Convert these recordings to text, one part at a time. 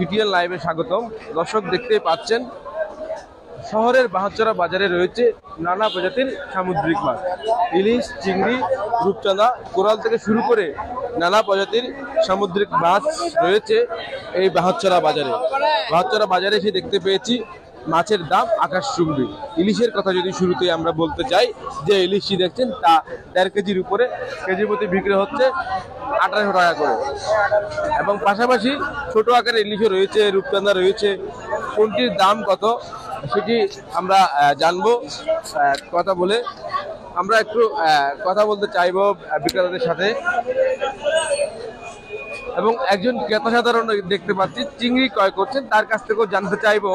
TTN লাইভে স্বাগতম। দর্শক দেখতেই পাচ্ছেন শহরের বাহাচরা বাজারে রয়েছে নানা প্রজাতির সামুদ্রিক মাছ, ইলিশ, চিংড়ি, রূপচাঁদা, কোরাল থেকে শুরু করে নানা প্রজাতির সামুদ্রিক মাছ রয়েছে এই বাহাচরা বাজারে। বাহাচরা বাজারে এসে দেখতে পেয়েছি মাছের দাম আকাশচুম্বী। ইলিশের কথা যদি শুরুতেই আমরা বলতে চাই, যে ইলিশটি দেখছেন তা 1.5 কেজির উপরে, কেজি প্রতি বিক্রি হচ্ছে 1800 টাকা করে। এবং পাশাপাশি ছোট আকারের ইলিশও রয়েছে, রূপচাঁদা রয়েছে। কোনটির দাম কত সেটি আমরা জানবো কথা বলে। আমরা একটু কথা বলতে চাইবো বিক্রেতাদের সাথে। এবং একজন ক্রেতা সাধারণ দেখতে পাচ্ছি চিংড়ি ক্রয় করছেন, তার কাছ থেকেও জানতে চাইবো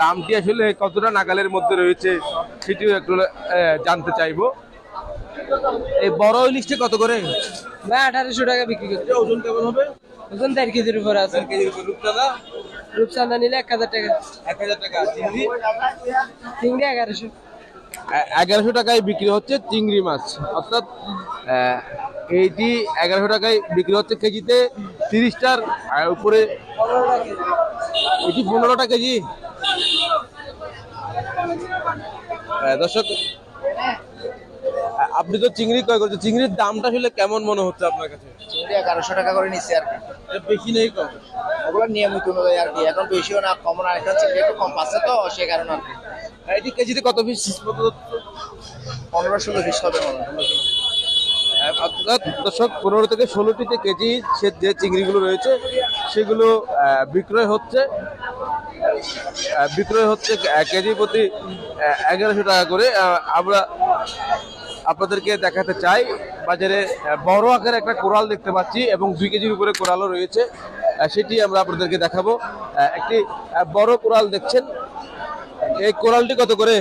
দামটি আসলে কতটা নাগালের মধ্যে রয়েছে সেটিও একটু জানতে চাইবো। এই বড় ইলিশটি কত করে? 1800 টাকা বিক্রি করছে। ওজন কেমন হবে? ওজন 1.5 কেজির উপরে আছে। রূপচাঁদা? রূপচাঁদা নিলে 1000 টাকা। 1000 টাকা। চিংড়ি? চিংড়ি 1100। 1100 টাকায় বিক্রি হচ্ছে চিংড়ি মাছ, অর্থাৎ এইটি 1100 টাকায় বিক্রি হচ্ছে কেজিতে 30টার উপরে। এটি 15 টাকা কেজি। দর্শক, আপনি তো চিংড়ি ক্রয় করছেন, চিংড়ির দামটা আসলে কেমন মনে হচ্ছে আপনার কাছে? চিংড়ি 1100 টাকা করে নিচ্ছে আর কি। বেশি নেই কম? ওগুলো নিয়মিত অনুযায়ী আর কি, এখন বেশিও না কম না, এটা চিংড়ি একটু কম পাচ্ছে তো সে কারণে আর কি। এটি কেজিতে কত পিস? 15-16 পিস হবে মনে হয়। অর্থাৎ দর্শক 15 থেকে 16টিতে কেজি যে চিংড়িগুলো রয়েছে সেগুলো বিক্রয় হচ্ছে কেজি প্রতি 1100 টাকা করে। আমরা আপনাদেরকে দেখাতে চাই বাজারে বড় আকারের একটা কোরাল দেখতে পাচ্ছি এবং 2 কেজির উপরে কোরালও রয়েছে, সেটি আমরা আপনাদেরকে দেখাবো। একটি বড় কোরাল দেখছেন, এই কোরালটি কত করে?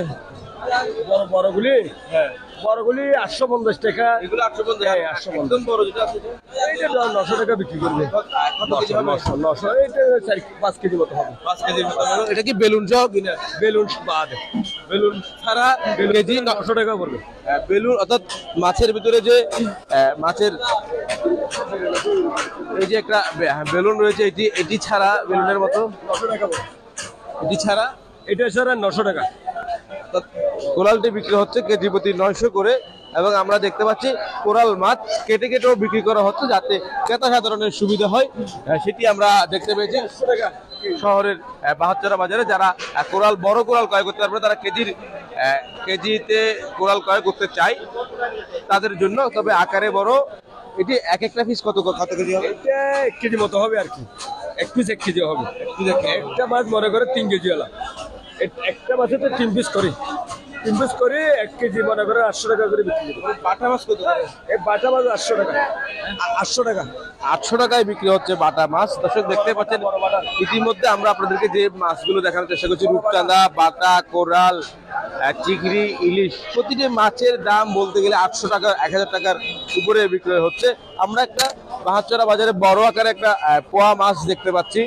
বড়গুলি হ্যাঁ, বড়গুলি 850 টাকা। এগুলো 850। একদম বড় যেটা আছে এইটা 900 টাকা বিক্রি করবে। কত কেজি হবে? 900 এটা 4-5 কেজি মতো হবে। 5 কেজির মতো। এটা কি বেলুন সহ কিনা? বেলুন বাদ, বেলুন ছাড়া কেজি 900 টাকা পড়বে। বেলুন অর্থাৎ মাছের ভিতরে যে মাছের এই যে একটা বেলুন রয়েছে, এটি ছাড়া বেলুনের মতো 900 টাকা পড়বে। এটি ছাড়া, এটা ছাড়া 900 টাকা। কোরালটি বিক্রি হচ্ছে কেজি প্রতি 900 করে। এবং আমরা দেখতে পাচ্ছি কোরাল মাছ কেটে কেটেও বিক্রি করা হচ্ছে যাতে ক্রেতা সাধারণের সুবিধা হয়, সেটি আমরা দেখতে পেয়েছি। শহরের বাহাচরা বাজারে যারা কোরাল, বড় কোরাল ক্রয় করতে পারবে, তারা কেজিতে কোরাল ক্রয় করতে চাই তাদের জন্য। তবে আকারে বড়, এটি একটা পিস কত কেজি হবে? এটা 1 কেজি মতো হবে আর কি। 1 পিস 1 কেজি হবে। একটা মাছ মনে করে 3 কেজি হলো। একটা মাছে তো 3 পিস করি। 3 পিস করে 1 কেজি মনে করে 800 টাকা করে বিক্রি করি। বাটা মাছ কত করে? এই বাটা মাছ 800 টাকা। 800 টাকা। 800 টাকায় বিক্রি হচ্ছে বাটা মাছ। দর্শক দেখতে পাচ্ছেন ইতিমধ্যে আমরা আপনাদেরকে যে মাছগুলো দেখানোর চেষ্টা করছি, রূপচাঁদা, বাটা, কোরাল, চিংড়ি, ইলিশ। প্রতিটি মাছের দাম বলতে গেলে 800 টাকা, 1000 টাকার উপরে বিক্রয় হচ্ছে। আমরা একটা বাহাচরা বাজারে বড় আকারে একটা পোয়া মাছ দেখতে পাচ্ছি।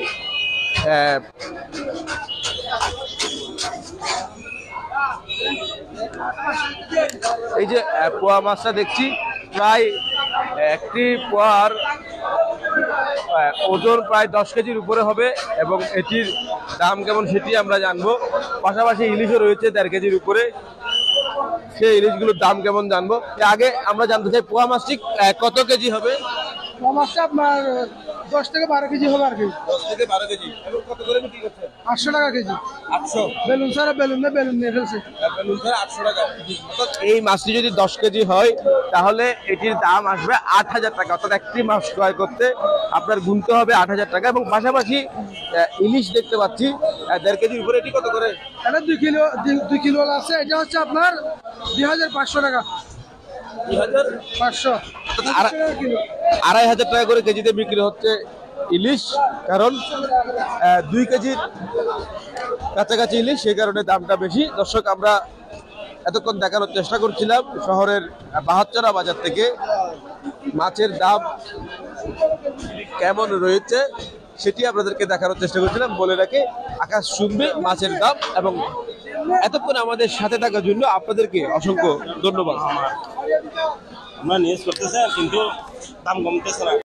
এই যে পোয়া মাছটা দেখছি, প্রায় একটি পোয়ার ওজন প্রায় 10 কেজির উপরে হবে এবং এটির দাম কেমন সেটি আমরা জানবো। পাশাপাশি ইলিশও রয়েছে 1.5 কেজির উপরে, সেই ইলিশগুলোর দাম কেমন জানবো। আগে আমরা জানতে চাই পোয়া মাছটি কত কেজি হবে? পোয়া মাছটা আপনার 10 থেকে 12 কেজি হবে আর কি। 10 থেকে 12 কেজি। এবং কত করে বিক্রি করছেন? 800 টাকা কেজি। 800। বেলুন ছাড়া, বেলুন নিয়ে ফেলছে। বেলুন ছাড়া 800 টাকা। এই মাছটি যদি 10 কেজি হয় তাহলে এটির দাম আসবে 8000 টাকা। অর্থাৎ একটি মাছ ক্রয় করতে আপনার গুনতে হবে 8000 টাকা। এবং পাশাপাশি ইলিশ দেখতে পাচ্ছি 1.5 কেজির উপরে, এটি কত করে? এটা 2 কিলো আছে। এটা হচ্ছে আপনার 2500 টাকা। 2500। 2500 টাকা করে কেজিতে বিক্রি হচ্ছে ইলিশ, কারণ 2 কেজির কাছাকাছি ইলিশ, সেই কারণে দামটা বেশি। দর্শক, আমরা এতক্ষণ দেখানোর চেষ্টা করছিলাম শহরের বাহাচরা বাজার থেকে মাছের দাম কেমন রয়েছে সেটি আপনাদেরকে দেখানোর চেষ্টা করছিলাম। বলে রাখি আকাশচুম্বী মাছের দাম। এবং এতক্ষণ আমাদের সাথে থাকার জন্য আপনাদেরকে অসংখ্য ধন্যবাদ। আমরা নিউজ করতেছে কিন্তু দাম কমতেছে না।